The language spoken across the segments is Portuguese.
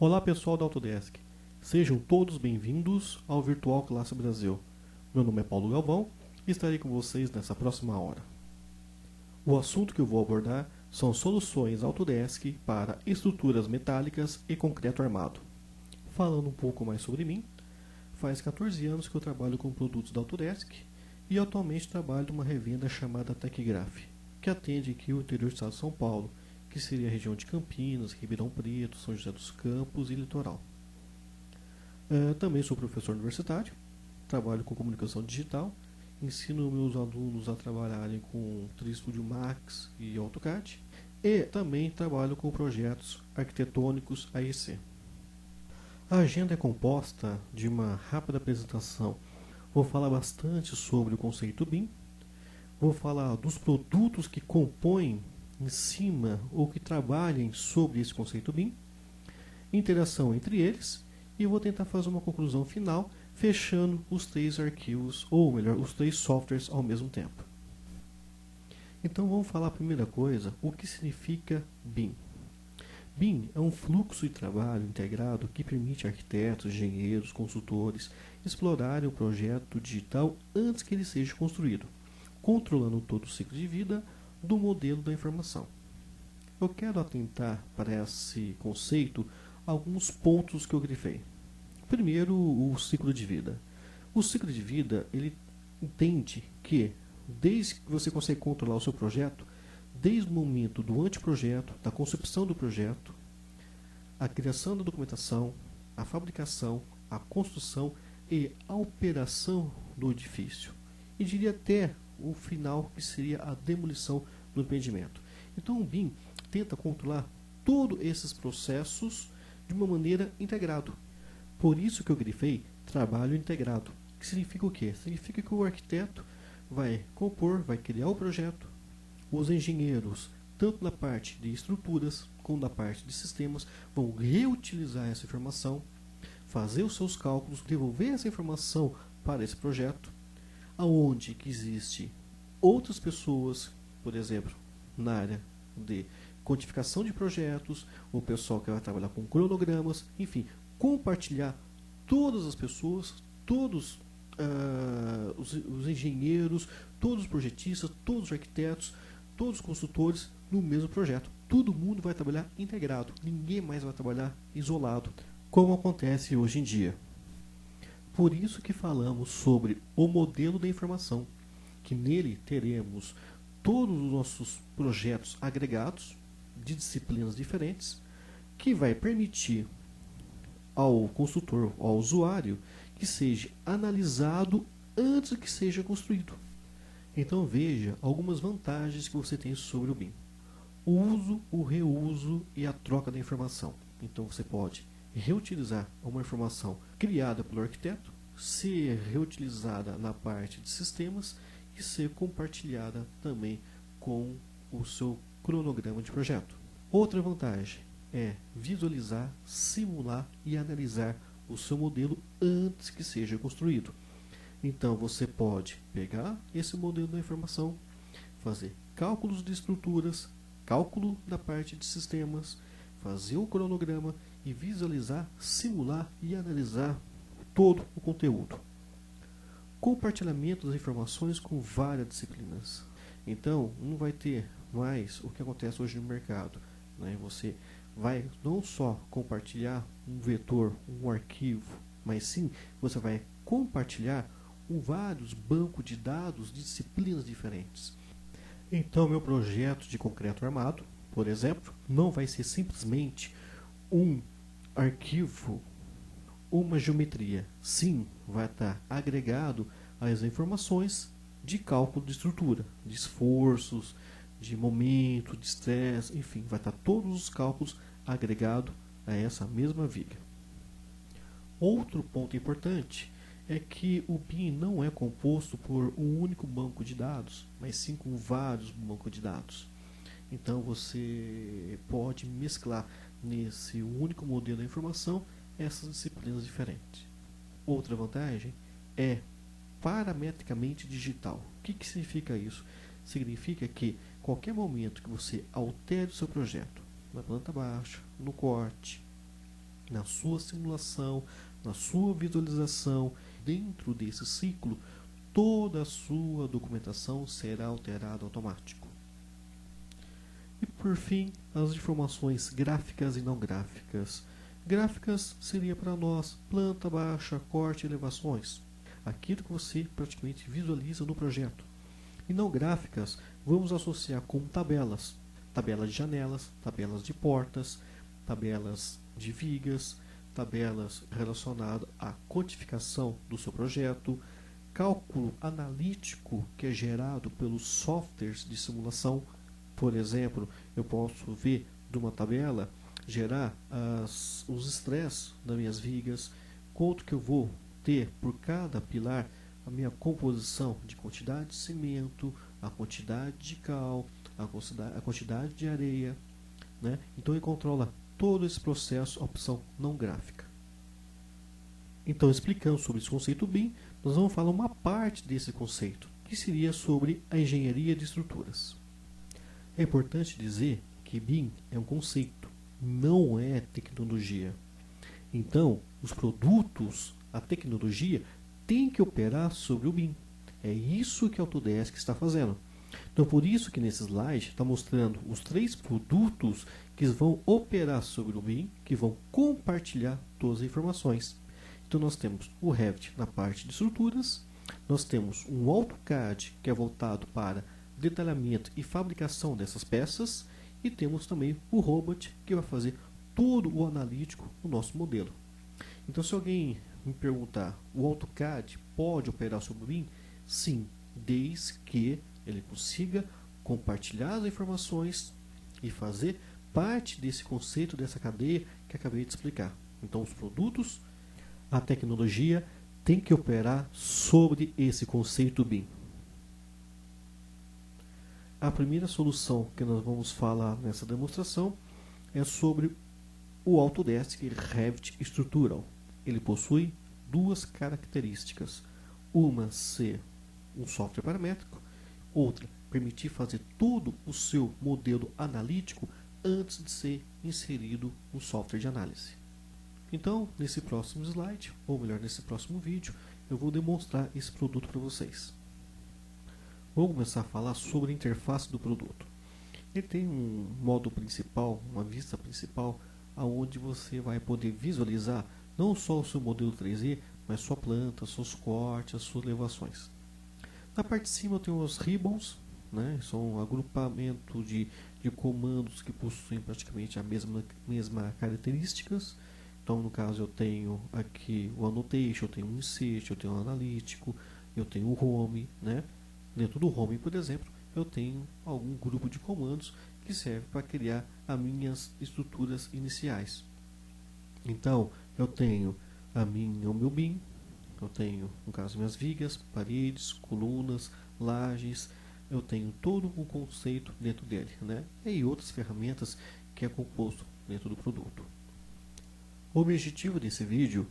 Olá pessoal da Autodesk, sejam todos bem-vindos ao Virtual Classe Brasil. Meu nome é Paulo Galvão e estarei com vocês nessa próxima hora. O assunto que eu vou abordar são soluções Autodesk para estruturas metálicas e concreto armado. Falando um pouco mais sobre mim, faz 14 anos que eu trabalho com produtos da Autodesk e atualmente trabalho numa revenda chamada TecGraph, que atende aqui o interior do estado de São Paulo, que seria a região de Campinas, Ribeirão Preto, São José dos Campos e Litoral. Também sou professor universitário, trabalho com comunicação digital, ensino meus alunos a trabalharem com 3D Studio Max e AutoCAD e também trabalho com projetos arquitetônicos AEC. A agenda é composta de uma rápida apresentação. Vou falar bastante sobre o conceito BIM, vou falar dos produtos que compõem em cima ou que trabalhem sobre esse conceito BIM, interação entre eles, e vou tentar fazer uma conclusão final, fechando os 3 arquivos, ou melhor, os 3 softwares ao mesmo tempo. Então vamos falar a primeira coisa, o que significa BIM. BIM é um fluxo de trabalho integrado que permite arquitetos, engenheiros, consultores explorarem o projeto digital antes que ele seja construído, controlando todo o ciclo de vida do modelo da informação. Eu quero atentar para esse conceito alguns pontos que eu grifei. Primeiro, o ciclo de vida. O ciclo de vida, ele entende que desde que você consegue controlar o seu projeto, desde o momento do anteprojeto, da concepção do projeto, a criação da documentação, a fabricação, a construção e a operação do edifício. E diria até o final, que seria a demolição do empreendimento. Então o BIM tenta controlar todos esses processos de uma maneira integrada. Por isso que eu grifei trabalho integrado. Que significa o quê? Significa que o arquiteto vai compor, vai criar o projeto, os engenheiros, tanto na parte de estruturas como na parte de sistemas, vão reutilizar essa informação, fazer os seus cálculos, devolver essa informação para esse projeto, aonde que existe outras pessoas, por exemplo, na área de codificação de projetos, o pessoal que vai trabalhar com cronogramas, enfim, compartilhar todas as pessoas, todos os engenheiros, todos os projetistas, todos os arquitetos, todos os consultores no mesmo projeto. Todo mundo vai trabalhar integrado, ninguém mais vai trabalhar isolado, como acontece hoje em dia. Por isso que falamos sobre o modelo da informação, que nele teremos todos os nossos projetos agregados de disciplinas diferentes, que vai permitir ao consultor, ao usuário, que seja analisado antes que seja construído. Então veja algumas vantagens que você tem sobre o BIM. O uso, o reuso e a troca da informação. Então você pode reutilizar uma informação criada pelo arquiteto, ser reutilizada na parte de sistemas e ser compartilhada também com o seu cronograma de projeto. Outra vantagem é visualizar, simular e analisar o seu modelo antes que seja construído. Então você pode pegar esse modelo da informação, fazer cálculos de estruturas, cálculo da parte de sistemas, fazer o cronograma e visualizar, simular e analisar todo o conteúdo. Compartilhamento das informações com várias disciplinas. Então, não vai ter mais o que acontece hoje no mercado, né? Você vai não só compartilhar um vetor, um arquivo, mas sim você vai compartilhar vários bancos de dados de disciplinas diferentes. Então, meu projeto de concreto armado, por exemplo, não vai ser simplesmente um arquivo, uma geometria. Sim, vai estar agregado às informações de cálculo de estrutura, de esforços, de momento, de estresse, enfim, vai estar todos os cálculos agregados a essa mesma viga. Outro ponto importante é que o BIM não é composto por um único banco de dados, mas sim com vários bancos de dados. Então você pode mesclar nesse único modelo da informação essas disciplinas diferentes. Outra vantagem é parametricamente digital. O que significa isso? Significa que qualquer momento que você altere o seu projeto, na planta baixa, no corte, na sua simulação, na sua visualização, dentro desse ciclo, toda a sua documentação será alterada automático. E por fim, as informações gráficas e não gráficas. Gráficas seria para nós planta, baixa, corte, elevações. Aquilo que você praticamente visualiza no projeto. E não gráficas, vamos associar com tabelas. Tabelas de janelas, tabelas de portas, tabelas de vigas, tabelas relacionadas à codificação do seu projeto, cálculo analítico que é gerado pelos softwares de simulação. Por exemplo, eu posso ver de uma tabela, gerar os estresses das minhas vigas, quanto que eu vou ter por cada pilar, a minha composição de quantidade de cimento, a quantidade de cal, a quantidade de areia, né? Então ele controla todo esse processo, a opção não gráfica. Então, explicando sobre esse conceito BIM, nós vamos falar uma parte desse conceito, que seria sobre a engenharia de estruturas. É importante dizer que BIM é um conceito, não é tecnologia. Então, os produtos, a tecnologia, tem que operar sobre o BIM. É isso que a Autodesk está fazendo. Então, por isso que nesse slide está mostrando os 3 produtos que vão operar sobre o BIM, que vão compartilhar todas as informações. Então, nós temos o Revit na parte de estruturas, nós temos um AutoCAD que é voltado para detalhamento e fabricação dessas peças, e temos também o Robot que vai fazer todo o analítico do nosso modelo. Então, se alguém me perguntar, o AutoCAD pode operar sobre o BIM? Sim, desde que ele consiga compartilhar as informações e fazer parte desse conceito, dessa cadeia que acabei de explicar. Então, os produtos, a tecnologia tem que operar sobre esse conceito BIM. A primeira solução que nós vamos falar nessa demonstração é sobre o Autodesk Revit Structural. Ele possui 2 características. Uma ser um software paramétrico, outra permitir fazer todo o seu modelo analítico antes de ser inserido no software de análise. Então, nesse próximo slide, ou melhor, nesse próximo vídeo, eu vou demonstrar esse produto para vocês. Vamos começar a falar sobre a interface do produto. Ele tem um modo principal, uma vista principal, onde você vai poder visualizar não só o seu modelo 3D, mas sua planta, seus cortes, as suas elevações. Na parte de cima eu tenho os ribbons, né? São um agrupamento de comandos que possuem praticamente a mesma características. Então, no caso, eu tenho aqui o annotation, eu tenho o insert, eu tenho o analítico, eu tenho o home, né? Dentro do home, por exemplo, eu tenho algum grupo de comandos que serve para criar as minhas estruturas iniciais. Então, eu tenho o meu BIM, eu tenho, no caso, minhas vigas, paredes, colunas, lajes, eu tenho todo o conceito dentro dele, né? E outras ferramentas que é composto dentro do produto. O objetivo desse vídeo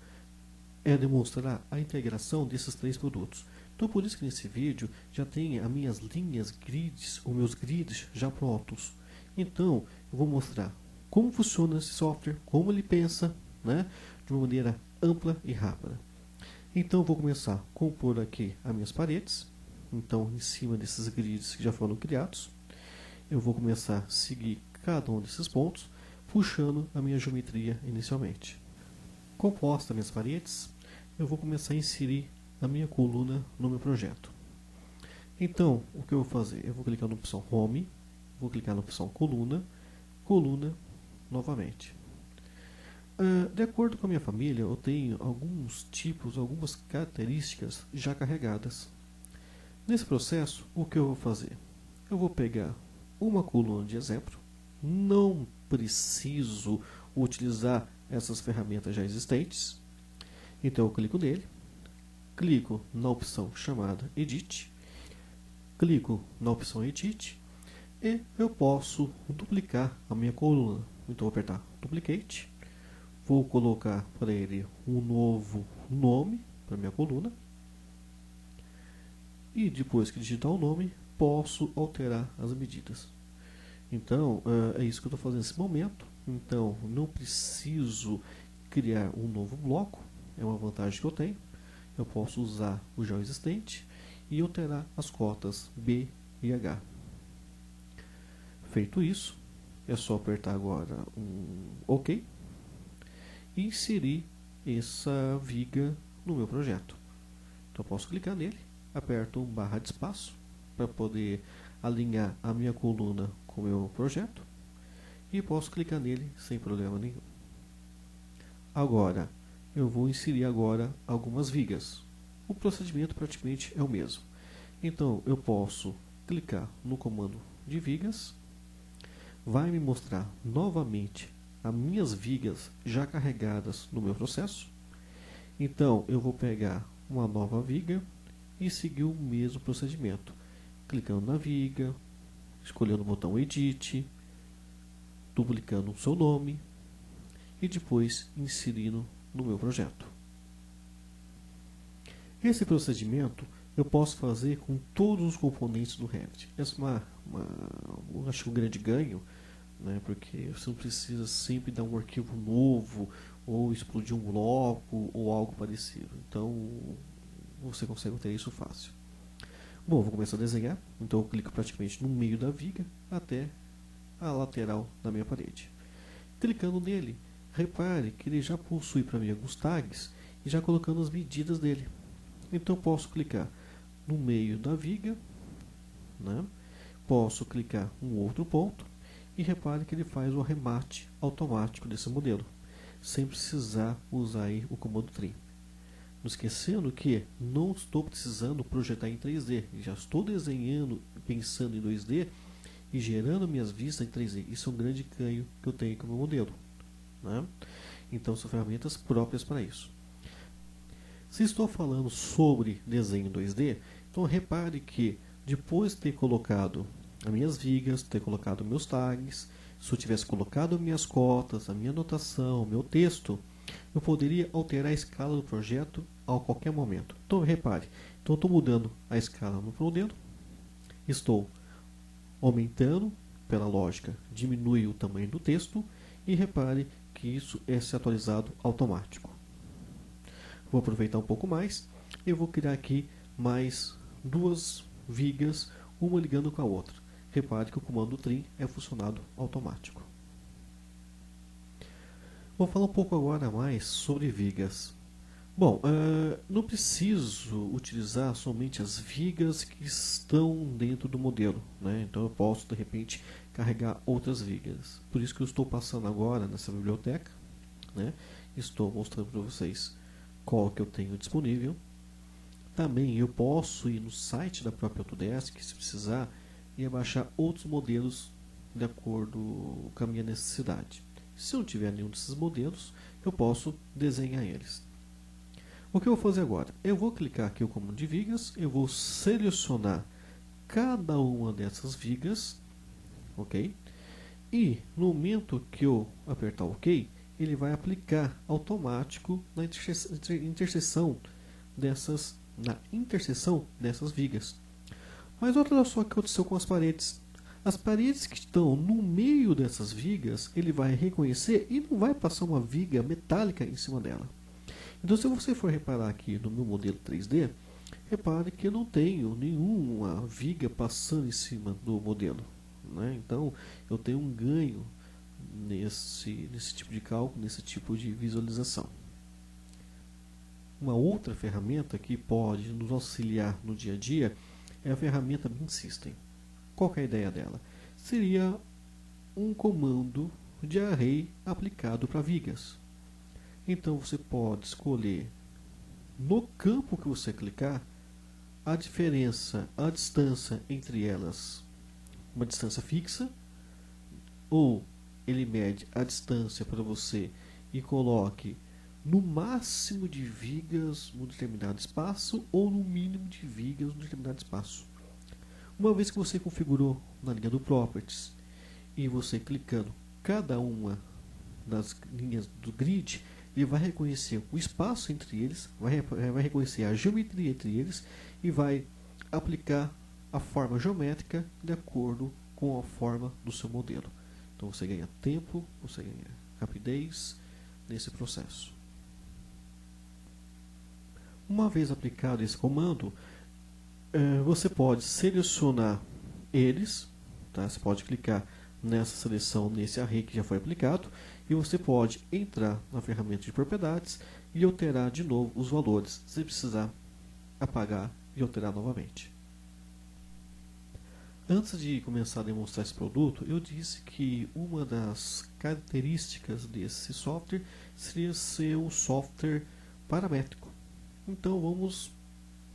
é demonstrar a integração desses 3 produtos. Então, por isso que nesse vídeo já tem as minhas linhas, grids, os meus grids já prontos. Então, eu vou mostrar como funciona esse software, como ele pensa, né, de uma maneira ampla e rápida. Então, eu vou começar a compor aqui as minhas paredes. Então, em cima desses grids que já foram criados, eu vou começar a seguir cada um desses pontos, puxando a minha geometria inicialmente. Composta minhas paredes, eu vou começar a inserir a minha coluna no meu projeto. Então, o que eu vou fazer? Eu vou clicar na opção Home, vou clicar na opção Coluna, Coluna novamente. De acordo com a minha família, eu tenho alguns tipos, algumas características já carregadas. Nesse processo, o que eu vou fazer? Eu vou pegar uma coluna de exemplo, não preciso utilizar essas ferramentas já existentes, então eu clico nele, clico na opção chamada Edit, clico na opção Edit e eu posso duplicar a minha coluna. Então vou apertar Duplicate, vou colocar para ele um novo nome para minha coluna e depois que digitar o nome posso alterar as medidas. Então é isso que eu estou fazendo nesse momento. Então não preciso criar um novo bloco, é uma vantagem que eu tenho. Eu posso usar o já existente e alterar as cotas B e H. Feito isso, é só apertar agora um OK e inserir essa viga no meu projeto. Então eu posso clicar nele, aperto barra de espaço para poder alinhar a minha coluna com o meu projeto e posso clicar nele sem problema nenhum. Agora, eu vou inserir agora algumas vigas. O procedimento praticamente é o mesmo. Então, eu posso clicar no comando de vigas, vai me mostrar novamente as minhas vigas já carregadas no meu processo. Então, eu vou pegar uma nova viga e seguir o mesmo procedimento. Clicando na viga, escolhendo o botão Edit, duplicando o seu nome e depois inserindo no meu projeto. Esse procedimento eu posso fazer com todos os componentes do Revit. Essa é acho que um grande ganho, né, porque você não precisa sempre dar um arquivo novo ou explodir um bloco ou algo parecido. Então você consegue ter isso fácil. Bom, vou começar a desenhar. Então eu clico praticamente no meio da viga até a lateral da minha parede. Clicando nele, repare que ele já possui para mim alguns tags e já colocando as medidas dele. Então eu posso clicar no meio da viga, né? Posso clicar em outro ponto e repare que ele faz o arremate automático desse modelo, sem precisar usar aí o comando trim. Não esquecendo que não estou precisando projetar em 3D, já estou desenhando, pensando em 2D e gerando minhas vistas em 3D. Isso é um grande ganho que eu tenho com o meu modelo, né? Então são ferramentas próprias para isso. Se estou falando sobre desenho em 2D, então repare que depois de ter colocado as minhas vigas, ter colocado meus tags, se eu tivesse colocado minhas cotas, a minha anotação, meu texto, eu poderia alterar a escala do projeto a qualquer momento. Então repare, então estou mudando a escala no modelo, estou aumentando, pela lógica, diminui o tamanho do texto e repare que isso é ser atualizado automático. Vou aproveitar um pouco mais e vou criar aqui mais duas vigas, uma ligando com a outra. Repare que o comando trim é funcionado automático. Vou falar um pouco agora mais sobre vigas. Bom, não preciso utilizar somente as vigas que estão dentro do modelo, né? Então eu posso de repente carregar outras vigas. Por isso que eu estou passando agora nessa biblioteca, né? Estou mostrando para vocês qual que eu tenho disponível. Também eu posso ir no site da própria Autodesk, se precisar, e baixar outros modelos de acordo com a minha necessidade. Se eu não tiver nenhum desses modelos, eu posso desenhar eles. O que eu vou fazer agora? Eu vou clicar aqui no comando de vigas, eu vou selecionar cada uma dessas vigas, ok? E no momento que eu apertar OK, ele vai aplicar automático na interseção dessas vigas. Mas olha só o que aconteceu com as paredes. As paredes que estão no meio dessas vigas, ele vai reconhecer e não vai passar uma viga metálica em cima dela. Então, se você for reparar aqui no meu modelo 3D, repare que eu não tenho nenhuma viga passando em cima do modelo, né? Então, eu tenho um ganho nesse tipo de cálculo, nesse tipo de visualização. Uma outra ferramenta que pode nos auxiliar no dia a dia é a ferramenta Bin System. Qual que é a ideia dela? Seria um comando de array aplicado para vigas. Então você pode escolher no campo que você clicar a diferença, a distância entre elas, uma distância fixa, ou ele mede a distância para você e coloque no máximo de vigas num determinado espaço ou no mínimo de vigas num determinado espaço. Uma vez que você configurou na linha do Properties e você clicando cada uma das linhas do grid, ele vai reconhecer o espaço entre eles, vai reconhecer a geometria entre eles e vai aplicar a forma geométrica de acordo com a forma do seu modelo. Então você ganha tempo, você ganha rapidez, nesse processo. Uma vez aplicado esse comando, você pode selecionar eles, tá? Você pode clicar nessa seleção, nesse array que já foi aplicado, e você pode entrar na ferramenta de propriedades e alterar de novo os valores, sem precisar apagar e alterar novamente. Antes de começar a demonstrar esse produto, eu disse que uma das características desse software seria ser um software paramétrico. Então vamos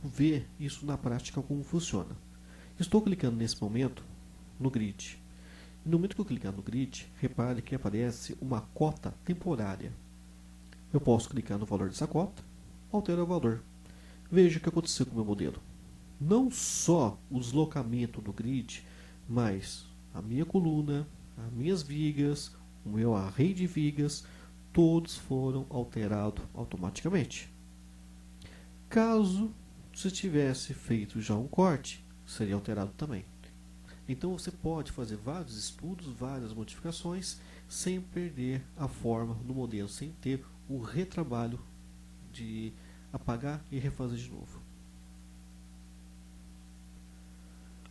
ver isso na prática como funciona. Estou clicando nesse momento no grid. No momento que eu clicar no grid, repare que aparece uma cota temporária. Eu posso clicar no valor dessa cota, alterar o valor. Veja o que aconteceu com o meu modelo. Não só o deslocamento do grid, mas a minha coluna, as minhas vigas, o meu array de vigas, todos foram alterados automaticamente. Caso se tivesse feito já um corte, seria alterado também. Então você pode fazer vários estudos, várias modificações, sem perder a forma do modelo, sem ter o retrabalho de apagar e refazer de novo.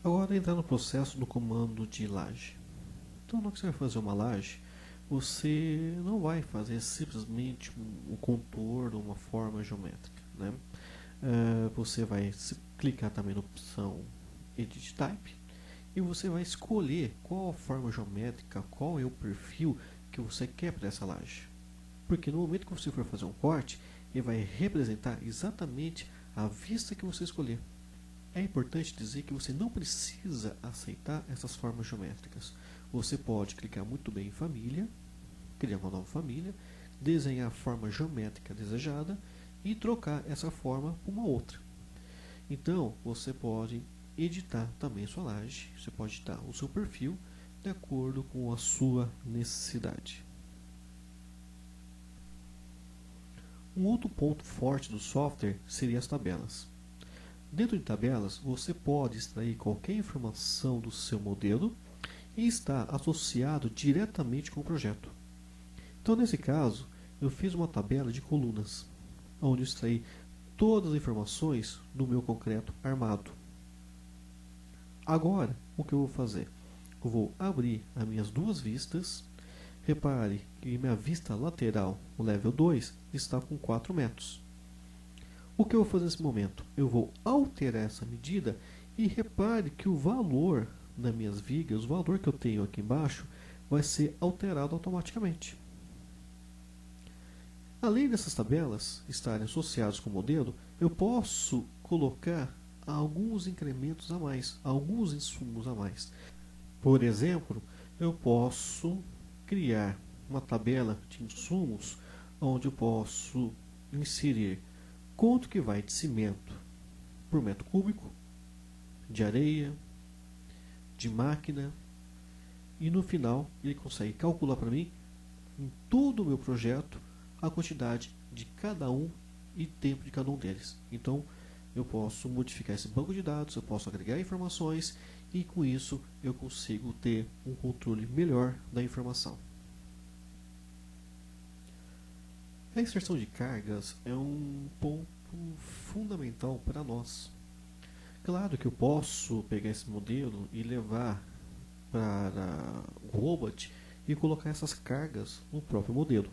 Agora entrar no processo do comando de laje. Então, no que você vai fazer uma laje, você não vai fazer simplesmente um contorno, uma forma geométrica, né? Você vai clicar também na opção Edit Type e você vai escolher qual a forma geométrica, qual é o perfil que você quer para essa laje. Porque no momento que você for fazer um corte, ele vai representar exatamente a vista que você escolher. É importante dizer que você não precisa aceitar essas formas geométricas. Você pode clicar muito bem em família, criar uma nova família, desenhar a forma geométrica desejada e trocar essa forma por uma outra. Então, você pode editar também a sua laje, você pode editar o seu perfil de acordo com a sua necessidade. Um outro ponto forte do software seria as tabelas. Dentro de tabelas, você pode extrair qualquer informação do seu modelo e está associado diretamente com o projeto. Então, nesse caso, eu fiz uma tabela de colunas, onde eu extraí todas as informações do meu concreto armado. Agora, o que eu vou fazer? Eu vou abrir as minhas duas vistas. Repare que minha vista lateral, o level 2, está com 4 metros. O que eu vou fazer nesse momento? Eu vou alterar essa medida e repare que o valor das minhas vigas, o valor que eu tenho aqui embaixo, vai ser alterado automaticamente. Além dessas tabelas estarem associadas com o modelo, eu posso colocar alguns incrementos a mais, alguns insumos a mais. Por exemplo, eu posso criar uma tabela de insumos onde eu posso inserir quanto que vai de cimento por metro cúbico, de areia, de máquina, e no final ele consegue calcular para mim, em todo o meu projeto, a quantidade de cada um e tempo de cada um deles. Então, eu posso modificar esse banco de dados, eu posso agregar informações e com isso eu consigo ter um controle melhor da informação. A inserção de cargas é um ponto fundamental para nós. Claro que eu posso pegar esse modelo e levar para o robot e colocar essas cargas no próprio modelo.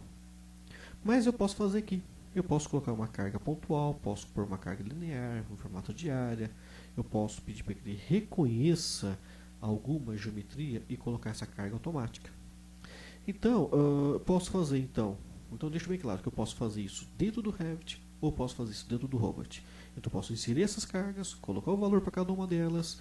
Mas eu posso fazer aqui. Eu posso colocar uma carga pontual, posso pôr uma carga linear, um formato de área. Eu posso pedir para que ele reconheça alguma geometria e colocar essa carga automática. Então, eu posso fazer então deixa bem claro que eu posso fazer isso dentro do Revit ou posso fazer isso dentro do robot. Então eu posso inserir essas cargas, colocar o valor para cada uma delas,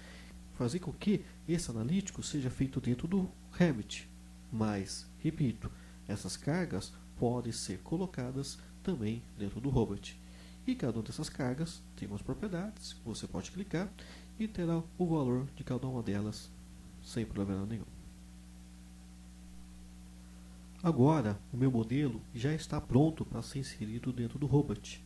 fazer com que esse analítico seja feito dentro do Revit. Mas, repito, essas cargas podem ser colocadas também dentro do robot. E cada uma dessas cargas tem umas propriedades, você pode clicar e terá o valor de cada uma delas sem problema nenhum. Agora, o meu modelo já está pronto para ser inserido dentro do robot.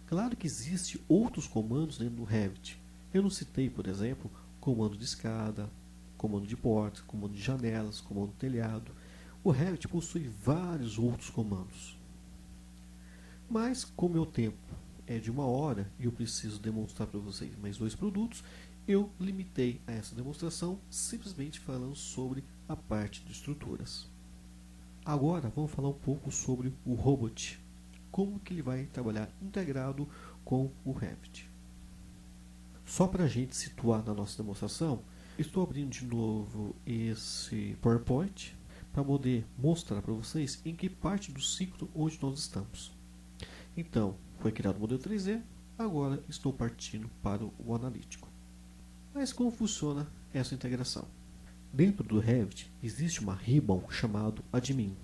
Claro que existem outros comandos dentro do Revit. Eu não citei, por exemplo, comando de escada, comando de portas, comando de janelas, comando de telhado. O Revit possui vários outros comandos. Mas, como meu tempo é de 1 hora e eu preciso demonstrar para vocês mais 2 produtos, eu limitei a essa demonstração simplesmente falando sobre a parte de estruturas. Agora vamos falar um pouco sobre o Robot, como que ele vai trabalhar integrado com o Revit. Só para a gente situar na nossa demonstração, estou abrindo de novo esse PowerPoint para poder mostrar para vocês em que parte do ciclo onde nós estamos. Então, foi criado o modelo 3D, agora estou partindo para o analítico. Mas como funciona essa integração? Dentro do Revit existe uma ribbon chamado admin.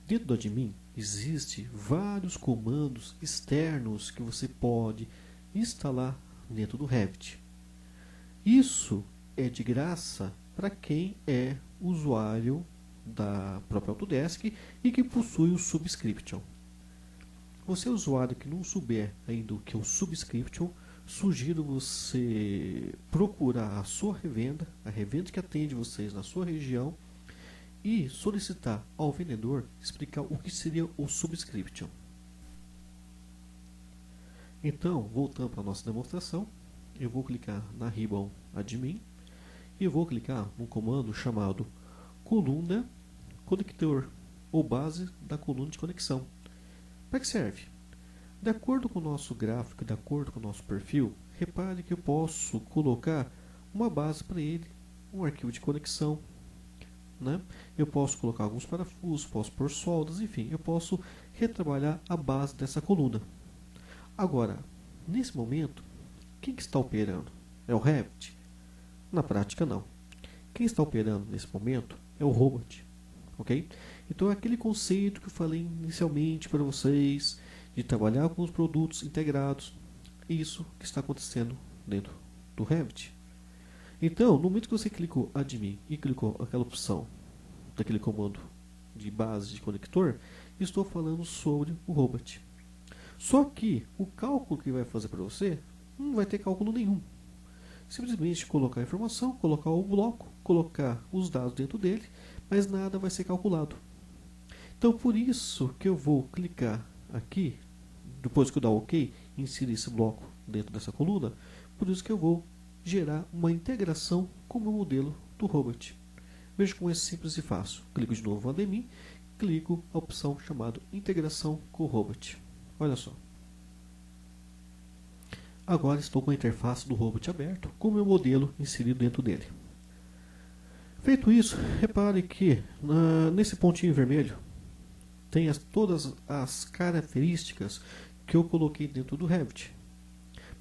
Dentro do admin existe vários comandos externos que você pode instalar dentro do Revit. Isso é de graça para quem é usuário da própria Autodesk e que possui o Subscription. Você, usuário que não souber ainda o que é o Subscription, sugiro você procurar a sua revenda, a revenda que atende vocês na sua região, e solicitar ao vendedor explicar o que seria o Subscription. Então, voltando para a nossa demonstração, eu vou clicar na ribbon admin e vou clicar no comando chamado coluna conector, ou base da coluna de conexão. Para que serve? De acordo com o nosso gráfico, de acordo com o nosso perfil, repare que eu posso colocar uma base para ele, um arquivo de conexão, né? Eu posso colocar alguns parafusos, posso pôr soldas, enfim, eu posso retrabalhar a base dessa coluna. Agora, nesse momento, quem que está operando? É o Revit? Na prática, não. Quem está operando nesse momento é o Robot. Ok? Então é aquele conceito que eu falei inicialmente para vocês de trabalhar com os produtos integrados. Isso que está acontecendo dentro do Revit. Então, no momento que você clicou admin e clicou aquela opção daquele comando de base de conector, estou falando sobre o Robot. Só que o cálculo que vai fazer para você não vai ter cálculo nenhum. Simplesmente colocar a informação, colocar o bloco, colocar os dados dentro dele, mas nada vai ser calculado. Então, por isso que eu vou clicar aqui, depois que eu dar OK, inserir esse bloco dentro dessa coluna, por isso que eu vou gerar uma integração com o meu modelo do Robot. Veja como é simples e fácil. Clico de novo no admin, clico a opção chamada integração com o Robot. Olha só. Agora estou com a interface do Robot aberto, com o meu modelo inserido dentro dele. Feito isso, repare que nesse pontinho vermelho tem todas as características que eu coloquei dentro do Revit.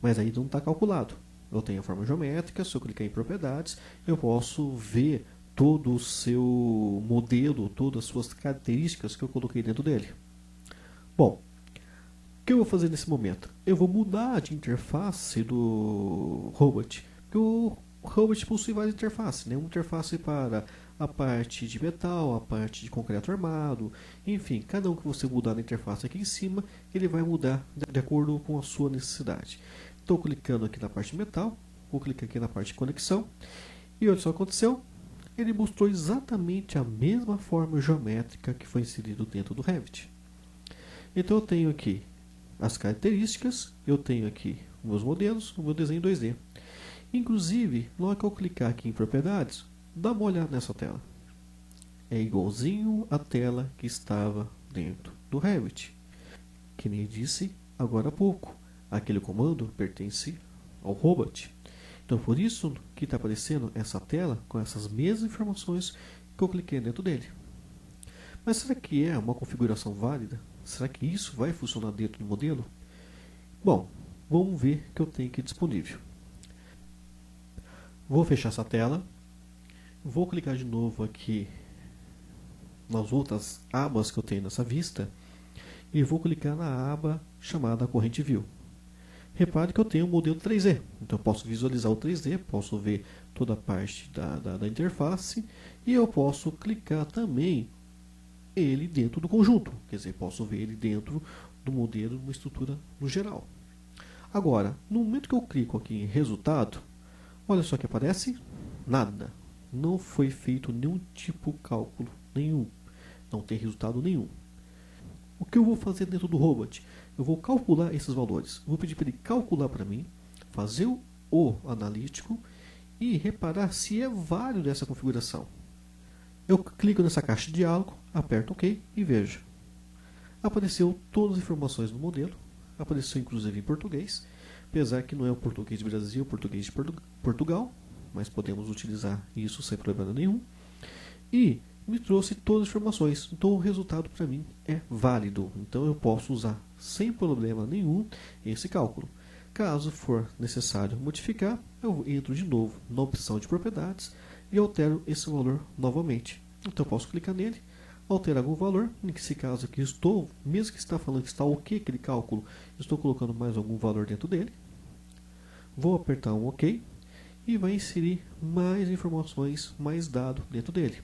Mas aí não está calculado. Eu tenho a forma geométrica, se eu clicar em propriedades, eu posso ver todo o seu modelo, todas as suas características que eu coloquei dentro dele. Bom, o que eu vou fazer nesse momento? Eu vou mudar de interface do Robot, porque o Robot possui várias interfaces, né? Uma interface para a parte de metal, a parte de concreto armado, enfim, cada um que você mudar na interface aqui em cima, ele vai mudar de acordo com a sua necessidade. Estou clicando aqui na parte de metal, vou clicar aqui na parte de conexão, e olha só o que aconteceu, ele mostrou exatamente a mesma forma geométrica que foi inserido dentro do Revit. Então eu tenho aqui as características, eu tenho aqui meus modelos, o meu desenho 2D. Inclusive, na hora que eu clicar aqui em propriedades, dá uma olhada nessa tela. É igualzinho à tela que estava dentro do Revit. Que nem disse agora há pouco, aquele comando pertence ao Robot. Então por isso que está aparecendo essa tela com essas mesmas informações que eu cliquei dentro dele. Mas será que é uma configuração válida? Será que isso vai funcionar dentro do modelo? Bom, vamos ver o que eu tenho aqui disponível. Vou fechar essa tela. Vou clicar de novo aqui nas outras abas que eu tenho nessa vista. E vou clicar na aba chamada Corrente View. Repare que eu tenho um modelo 3D. Então eu posso visualizar o 3D, posso ver toda a parte da interface. E eu posso clicar também ele dentro do conjunto, quer dizer, posso ver ele dentro do modelo, uma estrutura no geral. Agora, no momento que eu clico aqui em resultado, olha só que aparece nada, não foi feito nenhum tipo de cálculo, nenhum. não tem resultado nenhum. O que eu vou fazer dentro do robot? Eu vou calcular esses valores. Eu vou pedir para ele calcular para mim, fazer o analítico e reparar se é válido essa configuração. Eu clico nessa caixa de diálogo, aperto OK e vejo. Apareceu todas as informações do modelo, apareceu inclusive em português, apesar que não é o português de Brasil, o português de Portugal, mas podemos utilizar isso sem problema nenhum. E me trouxe todas as informações, então o resultado para mim é válido, então eu posso usar sem problema nenhum esse cálculo. Caso for necessário modificar, eu entro de novo na opção de propriedades e altero esse valor novamente. Então eu posso clicar nele, alterar algum valor, nesse caso aqui estou, mesmo que está falando que está ok aquele cálculo, estou colocando mais algum valor dentro dele. Vou apertar um OK e vai inserir mais informações, mais dado dentro dele.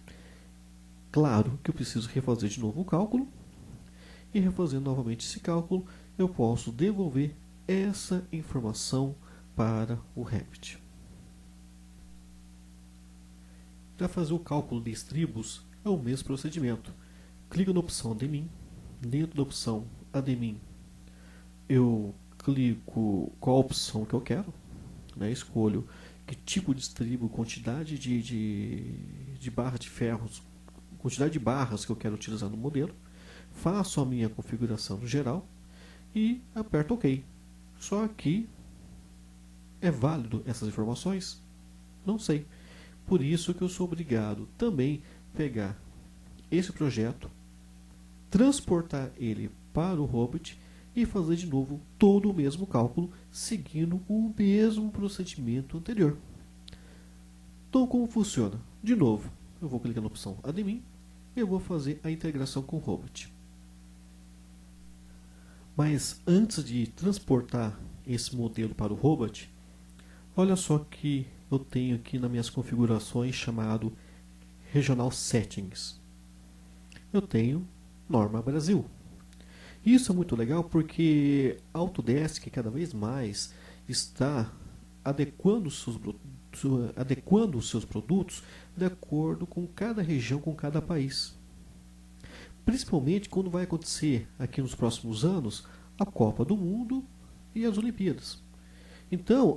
Claro que eu preciso refazer de novo o cálculo, e refazendo novamente esse cálculo, eu posso devolver essa informação para o Revit. Para fazer o cálculo de estribos, é o mesmo procedimento. Clico na opção Admin, dentro da opção Admin, eu clico qual a opção que eu quero, né? Escolho que tipo de estribo, quantidade de barra de ferros, quantidade de barras que eu quero utilizar no modelo, faço a minha configuração geral e aperto OK. Só que é válido essas informações? Não sei. Por isso que eu sou obrigado também a pegar esse projeto, transportar ele para o Robot e fazer de novo todo o mesmo cálculo, seguindo o mesmo procedimento anterior. Então, como funciona? De novo, eu vou clicar na opção Admin e eu vou fazer a integração com o Robot. Mas antes de transportar esse modelo para o Robot, olha só que eu tenho aqui nas minhas configurações chamado Regional Settings. Eu tenho Norma Brasil. Isso é muito legal porque a Autodesk cada vez mais está adequando os seus produtos de acordo com cada região, com cada país. Principalmente quando vai acontecer aqui nos próximos anos a Copa do Mundo e as Olimpíadas. Então,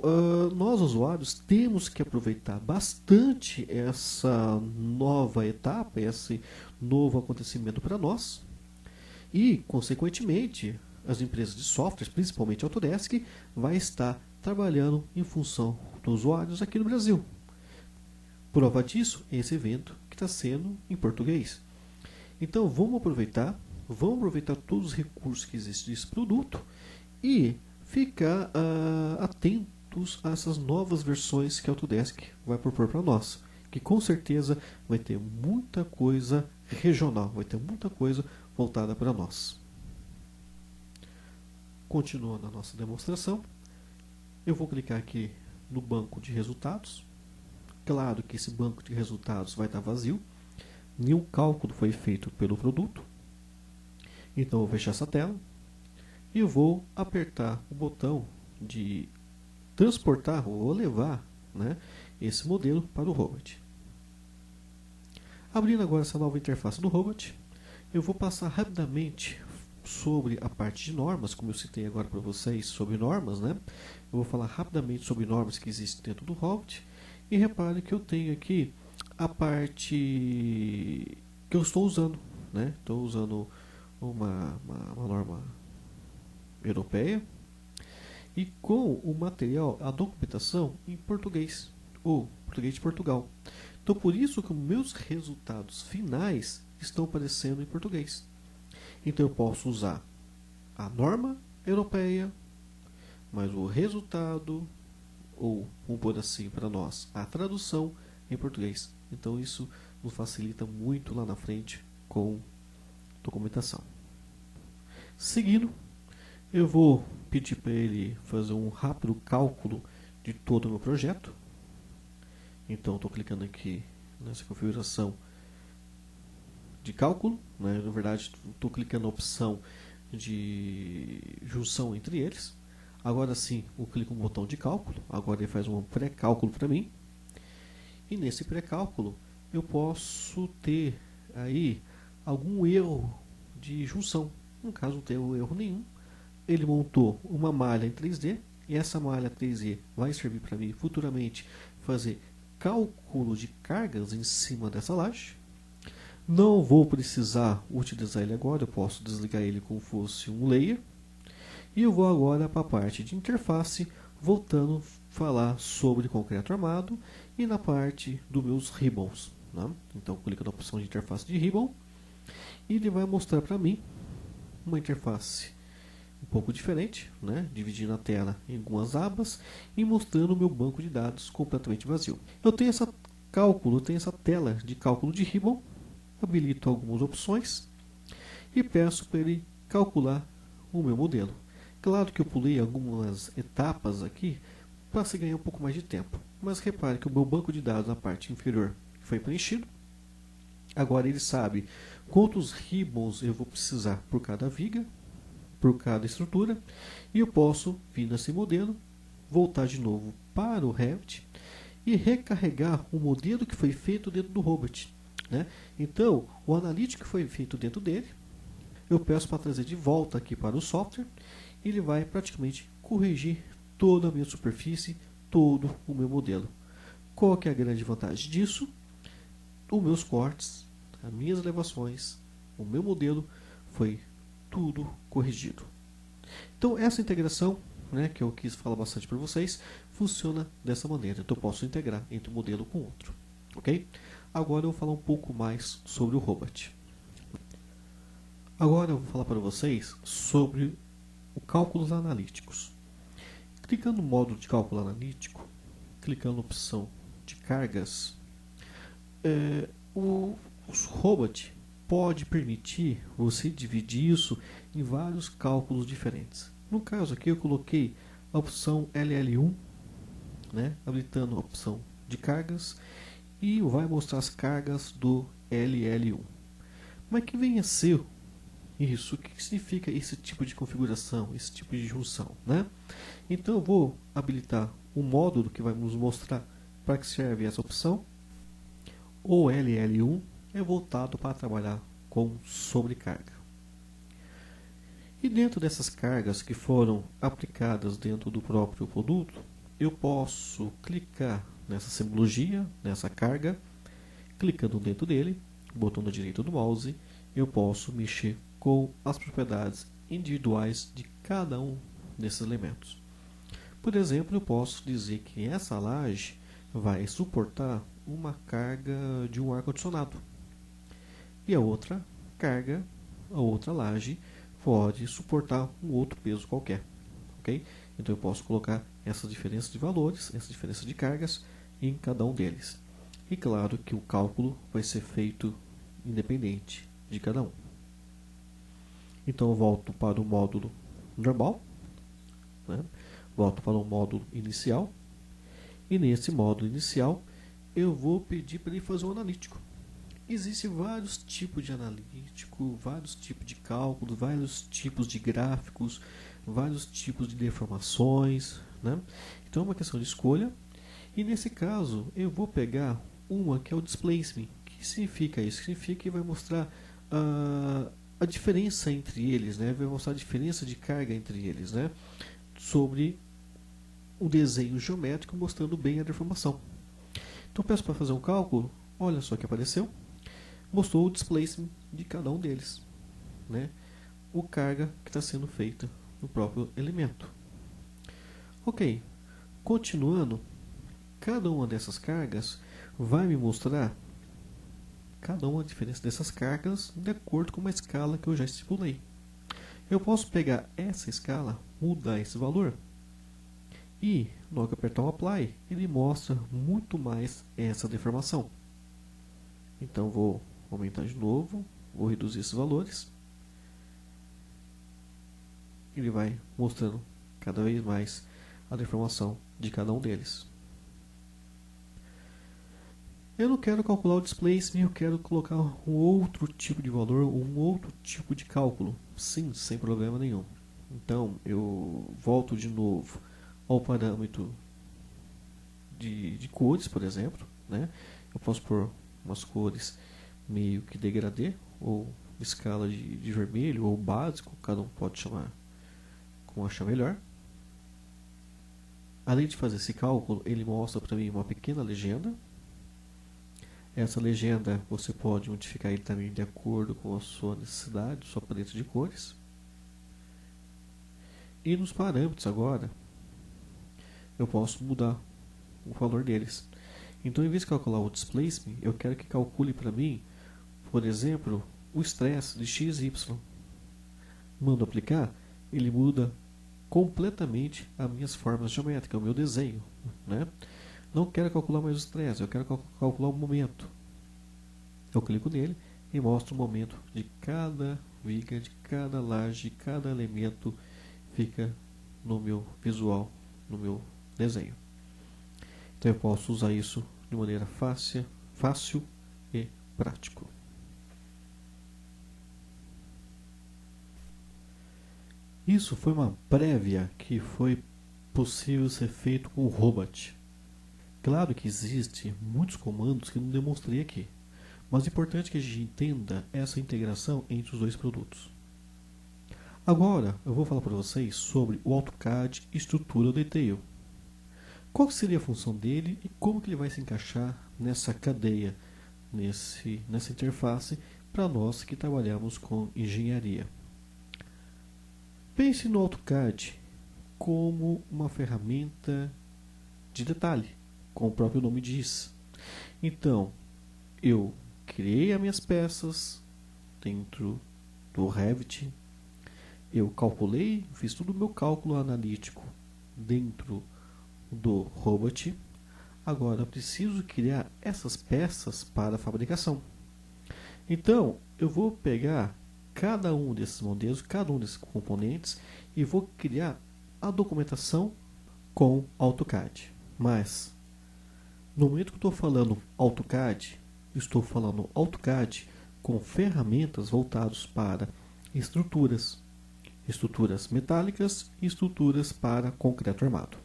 nós usuários temos que aproveitar bastante essa nova etapa, esse novo acontecimento para nós. E, consequentemente, as empresas de softwares, principalmente a Autodesk, vai estar trabalhando em função dos usuários aqui no Brasil. Prova disso é esse evento que está sendo em português. Então, vamos aproveitar todos os recursos que existem nesse produto e ficar atentos a essas novas versões que a Autodesk vai propor para nós, que com certeza vai ter muita coisa regional, vai ter muita coisa voltada para nós. Continuando a nossa demonstração, eu vou clicar aqui no banco de resultados. Claro que esse banco de resultados vai estar vazio, nenhum cálculo foi feito pelo produto. Então eu vou fechar essa tela e eu vou apertar o botão de transportar ou levar, né, esse modelo para o Robot. Abrindo agora essa nova interface do Robot, eu vou passar rapidamente sobre a parte de normas, como eu citei agora para vocês sobre normas, né? Eu vou falar rapidamente sobre normas que existem dentro do Robot e repare que eu tenho aqui a parte que eu estou usando, né? Estou usando uma norma europeia e com o material, a documentação em português, ou português de Portugal. Então, por isso que os meus resultados finais estão aparecendo em português. Então, eu posso usar a norma europeia, mas o resultado, ou vamos pôr assim para nós, a tradução em português. Então, isso nos facilita muito lá na frente com documentação. Seguindo, eu vou pedir para ele fazer um rápido cálculo de todo o meu projeto. Então, estou clicando aqui nessa configuração de cálculo, né? Na verdade, estou clicando na opção de junção entre eles. Agora sim, eu clico no botão de cálculo. Agora ele faz um pré-cálculo para mim. E nesse pré-cálculo, eu posso ter aí algum erro de junção. No caso, não tem erro nenhum. Ele montou uma malha em 3D e essa malha 3D vai servir para mim futuramente fazer cálculo de cargas em cima dessa laje. Não vou precisar utilizar ele agora, eu posso desligar ele como fosse um layer. E eu vou agora para a parte de interface, voltando a falar sobre concreto armado e na parte dos meus ribbons. Né? Então, clico na opção de interface de ribbon e ele vai mostrar para mim uma interface um pouco diferente, né? Dividindo a tela em algumas abas e mostrando o meu banco de dados completamente vazio. Eu tenho essa tela de cálculo de ribbon, habilito algumas opções e peço para ele calcular o meu modelo. Claro que eu pulei algumas etapas aqui para se ganhar um pouco mais de tempo, mas repare que o meu banco de dados na parte inferior foi preenchido. Agora ele sabe quantos ribbons eu vou precisar por cada viga, por cada estrutura, e eu posso vir nesse modelo, voltar de novo para o Revit e recarregar o modelo que foi feito dentro do robot. Né? Então, o analítico que foi feito dentro dele, eu peço para trazer de volta aqui para o software, e ele vai praticamente corrigir toda a minha superfície, todo o meu modelo. Qual que é a grande vantagem disso? Os meus cortes, as minhas elevações, o meu modelo foi tudo corrigido. Então essa integração, né, que eu quis falar bastante para vocês, funciona dessa maneira. Então eu posso integrar entre um modelo com outro. Ok? Agora eu vou falar um pouco mais sobre o robot. Agora eu vou falar para vocês sobre os cálculos analíticos. Clicando no módulo de cálculo analítico, clicando na opção de cargas, o robot pode permitir você dividir isso em vários cálculos diferentes. No caso aqui eu coloquei a opção LL1, né, habilitando a opção de cargas, e vai mostrar as cargas do LL1. Mas que venha a ser isso? O que significa esse tipo de configuração, esse tipo de junção? Né? Então eu vou habilitar o módulo que vai nos mostrar para que serve essa opção. O LL1 é voltado para trabalhar com sobrecarga. E dentro dessas cargas que foram aplicadas dentro do próprio produto, eu posso clicar nessa simbologia, nessa carga, clicando dentro dele, botão direito do mouse, eu posso mexer com as propriedades individuais de cada um desses elementos. Por exemplo, eu posso dizer que essa laje vai suportar uma carga de um ar-condicionado. E a outra carga, a outra laje, pode suportar um outro peso qualquer. Okay? Então eu posso colocar essa diferença de valores, essa diferença de cargas em cada um deles. E claro que o cálculo vai ser feito independente de cada um. Então eu volto para o módulo normal, né? Volto para o módulo inicial, e nesse módulo inicial eu vou pedir para ele fazer um analítico. Existem vários tipos de analítico, vários tipos de cálculos, vários tipos de gráficos, vários tipos de deformações, né? Então é uma questão de escolha, e nesse caso eu vou pegar uma que é o displacement. O que significa isso? Significa que vai mostrar a diferença entre eles, né? Vai mostrar a diferença de carga entre eles, né? Sobre um desenho geométrico mostrando bem a deformação. Então peço para fazer um cálculo, olha só que apareceu, mostrou o displacement de cada um deles, né? O carga que está sendo feita no próprio elemento. Ok, continuando, cada uma dessas cargas vai me mostrar cada uma a diferença dessas cargas de acordo com uma escala que eu já estipulei. Eu posso pegar essa escala, mudar esse valor, e logo que apertar o Apply, ele mostra muito mais essa deformação. Então vou aumentar de novo, vou reduzir esses valores. Ele vai mostrando cada vez mais a deformação de cada um deles. Eu não quero calcular o displacement, eu quero colocar um outro tipo de valor, um outro tipo de cálculo. Sim, sem problema nenhum. Então eu volto de novo ao parâmetro de cores, por exemplo, né? Eu posso pôr umas cores meio que degradê ou escala de vermelho ou básico, cada um pode chamar como achar melhor. Além de fazer esse cálculo, ele mostra para mim uma pequena legenda. Essa legenda você pode modificar ele também de acordo com a sua necessidade, sua paleta de cores. E nos parâmetros agora, eu posso mudar o valor deles. Então, em vez de calcular o displacement, eu quero que calcule para mim, por exemplo, o stress de x e y. Mando aplicar, ele muda completamente as minhas formas geométricas, o meu desenho, né? Não quero calcular mais o stress, eu quero calcular o momento. Eu clico nele e mostro o momento de cada viga, de cada laje, de cada elemento fica no meu visual, no meu desenho. Então eu posso usar isso de maneira fácil e prático. Isso foi uma prévia que foi possível ser feito com o Robot. Claro que existem muitos comandos que não demonstrei aqui, mas é importante que a gente entenda essa integração entre os dois produtos. Agora eu vou falar para vocês sobre o AutoCAD Structural Detail. Qual seria a função dele e como que ele vai se encaixar nessa cadeia, nessa interface para nós que trabalhamos com engenharia. Pense no AutoCAD como uma ferramenta de detalhe, como o próprio nome diz. Então, eu criei as minhas peças dentro do Revit, eu calculei, fiz todo o meu cálculo analítico dentro do Robot. Agora eu preciso criar essas peças para a fabricação. Então, eu vou pegar cada um desses modelos, cada um desses componentes e vou criar a documentação com AutoCAD. Mas, no momento que eu estou falando AutoCAD, estou falando AutoCAD com ferramentas voltadas para estruturas metálicas e estruturas para concreto armado.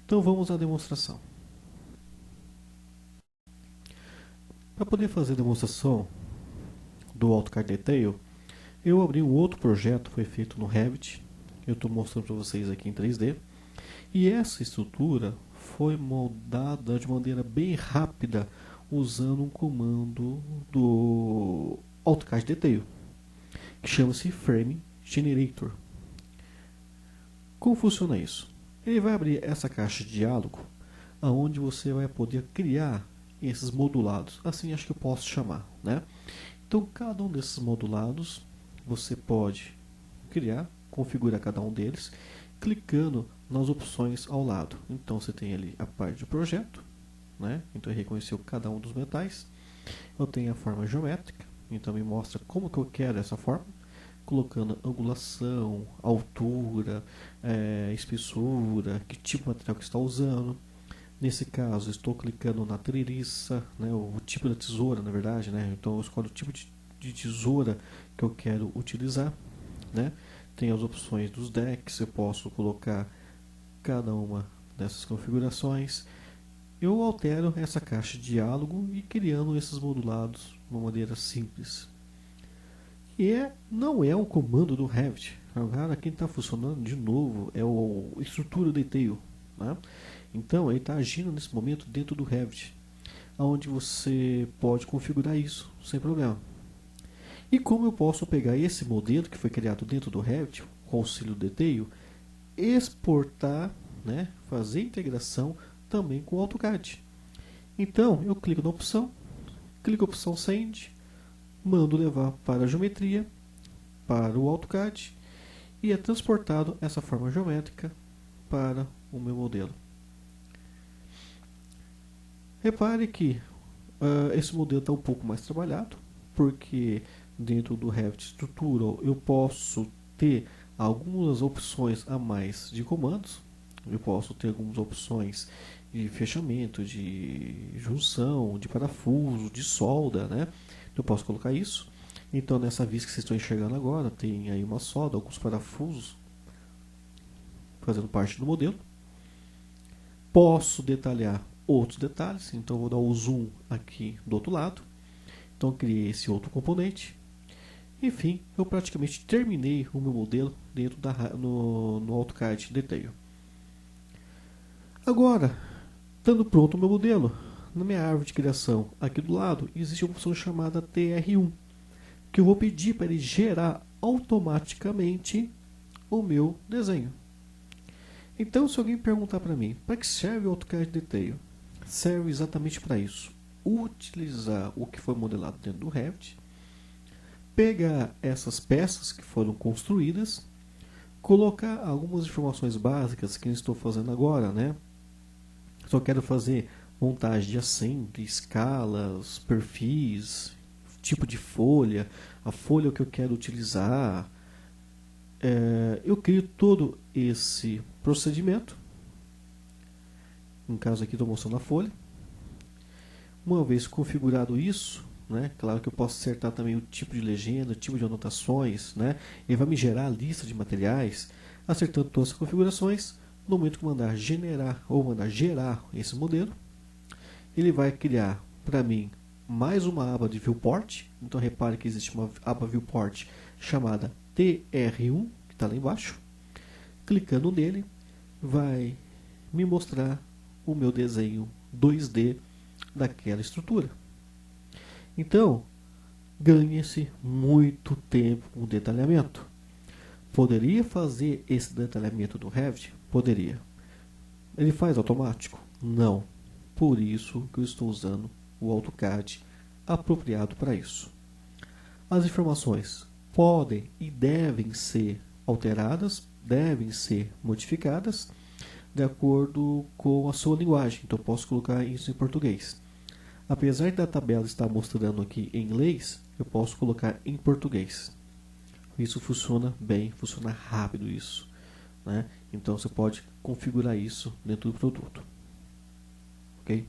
Então vamos à demonstração. Para poder fazer a demonstração do AutoCAD Detail, eu abri um outro projeto, foi feito no Revit. Eu estou mostrando para vocês aqui em 3D. E essa estrutura foi moldada de maneira bem rápida usando um comando do AutoCAD Detail, que chama-se Frame Generator. Como funciona isso? Ele vai abrir essa caixa de diálogo, onde você vai poder criar esses modulados, assim acho que eu posso chamar, né? Então, cada um desses modulados você pode criar, configurar cada um deles, clicando nas opções ao lado. Então, você tem ali a parte de projeto, né? Então, ele reconheceu cada um dos metais. Eu tenho a forma geométrica, então me mostra como que eu quero essa forma, colocando angulação, altura, espessura, que tipo de material que está usando. Nesse caso, estou clicando na treliça, né, o tipo da tesoura, na verdade, né, então eu escolho o tipo de tesoura que eu quero utilizar, né. Tem as opções dos decks, eu posso colocar cada uma dessas configurações. Eu altero essa caixa de diálogo e criando esses modulados de uma maneira simples. E não é um comando do Revit. Agora quem está funcionando de novo é o Structural Detail, né? Então ele está agindo nesse momento dentro do Revit, onde você pode configurar isso sem problema. E como eu posso pegar esse modelo que foi criado dentro do Revit, com auxílio do Detail, exportar, né, fazer integração também com o AutoCAD. Então eu clico na opção, clico na opção Send, mando levar para a geometria, para o AutoCAD, e é transportado essa forma geométrica para o meu modelo. Repare que esse modelo está um pouco mais trabalhado, porque dentro do Revit Structural eu posso ter algumas opções a mais de comandos. Eu posso ter algumas opções de fechamento, de junção, de parafuso, de solda, né? Eu posso colocar isso. Então, nessa vista que vocês estão enxergando agora, tem aí uma solda, alguns parafusos fazendo parte do modelo. Posso detalhar outros detalhes, então vou dar o zoom aqui do outro lado. Então criei esse outro componente. Enfim, eu praticamente terminei o meu modelo dentro no AutoCAD Detail. Agora, estando pronto o meu modelo, na minha árvore de criação aqui do lado existe uma função chamada TR1, que eu vou pedir para ele gerar automaticamente o meu desenho. Então, se alguém perguntar para mim, para que serve o AutoCAD Detail? Serve exatamente para isso. Utilizar o que foi modelado dentro do Revit, pegar essas peças que foram construídas, colocar algumas informações básicas que eu estou fazendo agora, né? Só quero fazer montagem de assento, escalas, perfis, tipo de folha, a folha que eu quero utilizar. Eu crio todo esse procedimento. No caso aqui estou mostrando a folha. Uma vez configurado isso, né, claro que eu posso acertar também o tipo de legenda, o tipo de anotações, né, ele vai me gerar a lista de materiais. Acertando todas as configurações, no momento que mandar generar ou mandar gerar esse modelo, ele vai criar para mim mais uma aba de viewport. Então repare que existe uma aba viewport chamada TR1, que está lá embaixo. Clicando nele, vai me mostrar o meu desenho 2D daquela estrutura. Então, ganha-se muito tempo com detalhamento. Poderia fazer esse detalhamento do Revit? Poderia. Ele faz automático? Não. Por isso que eu estou usando o AutoCAD apropriado para isso. As informações podem e devem ser alteradas, devem ser modificadas de acordo com a sua linguagem. Então eu posso colocar isso em português. Apesar da tabela estar mostrando aqui em inglês, eu posso colocar em português. Isso funciona bem, funciona rápido isso, né? Então você pode configurar isso dentro do produto. Ok?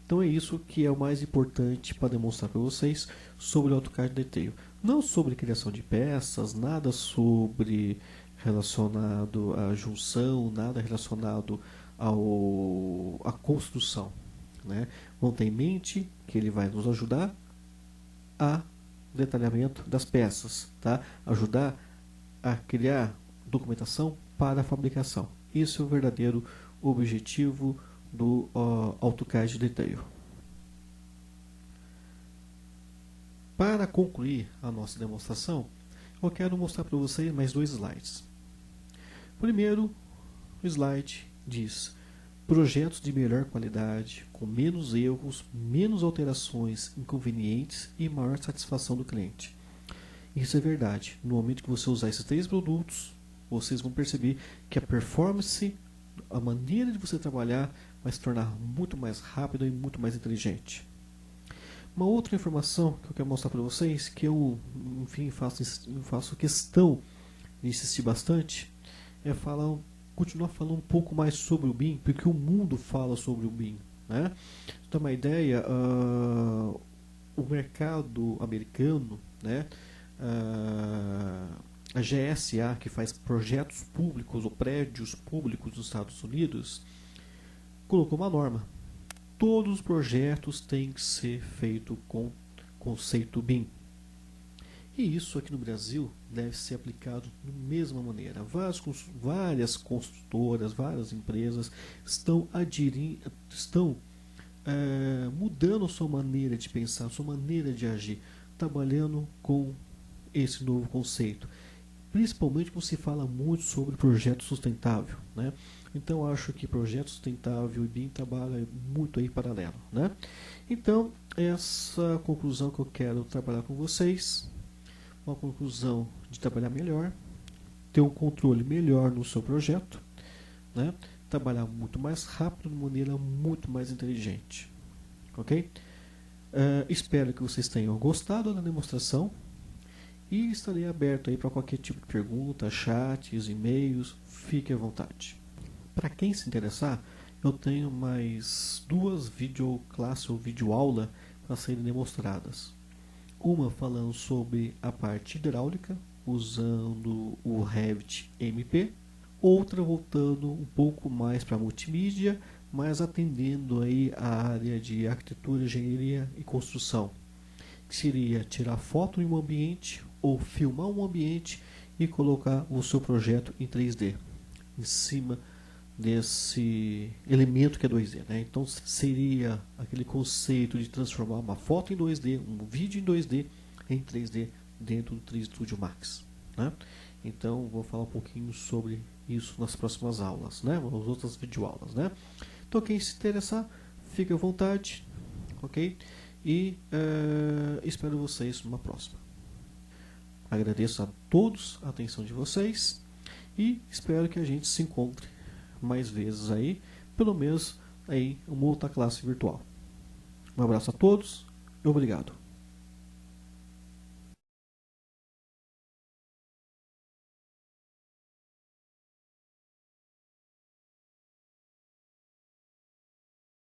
Então é isso que é o mais importante para demonstrar para vocês sobre o AutoCAD Detail. Não sobre criação de peças, nada sobre relacionado à junção, nada relacionado à construção, né? Vão ter em mente que ele vai nos ajudar a detalhamento das peças, tá? Ajudar a criar documentação para a fabricação. Isso é o verdadeiro objetivo do AutoCAD Detail. Para concluir a nossa demonstração, eu quero mostrar para vocês mais dois slides. Primeiro, o slide diz: projetos de melhor qualidade, com menos erros, menos alterações inconvenientes e maior satisfação do cliente. Isso é verdade. No momento que você usar esses três produtos, vocês vão perceber que a performance, a maneira de você trabalhar, vai se tornar muito mais rápida e muito mais inteligente. Uma outra informação que eu quero mostrar para vocês, que eu, enfim, faço questão de insistir bastante, é continuar falando um pouco mais sobre o BIM, porque o mundo fala sobre o BIM, né? Pra ter uma ideia, o mercado americano, né? A GSA, que faz projetos públicos ou prédios públicos nos Estados Unidos, colocou uma norma: todos os projetos têm que ser feitos com conceito BIM. E isso aqui no Brasil deve ser aplicado da mesma maneira. Várias construtoras, várias empresas estão mudando a sua maneira de pensar, a sua maneira de agir, trabalhando com esse novo conceito. Principalmente quando se fala muito sobre projeto sustentável, né? Então acho que projeto sustentável e BIM trabalham muito aí paralelo, né? Então essa conclusão que eu quero trabalhar com vocês, uma conclusão de trabalhar melhor, ter um controle melhor no seu projeto, né? Trabalhar muito mais rápido, de maneira muito mais inteligente, ok? Espero que vocês tenham gostado da demonstração. E estarei aberto aí para qualquer tipo de pergunta, chats, e-mails, fique à vontade. Para quem se interessar, eu tenho mais duas videoclasses ou videoaula para serem demonstradas. Uma falando sobre a parte hidráulica, usando o Revit MP. Outra voltando um pouco mais para multimídia, mas atendendo aí a área de arquitetura, engenharia e construção. seria tirar foto em um ambiente ou filmar um ambiente e colocar o seu projeto em 3D em cima desse elemento que é 2D, né? Então seria aquele conceito de transformar uma foto em 2D, um vídeo em 2D em 3D dentro do 3 Studio Max, né? Então vou falar um pouquinho sobre isso nas próximas aulas, né? Nas outras videoaulas, né? Então quem se interessar, fique à vontade, ok? E espero vocês numa próxima. Agradeço a todos a atenção de vocês e espero que a gente se encontre mais vezes aí, pelo menos aí uma outra classe virtual. Um abraço a todos e obrigado.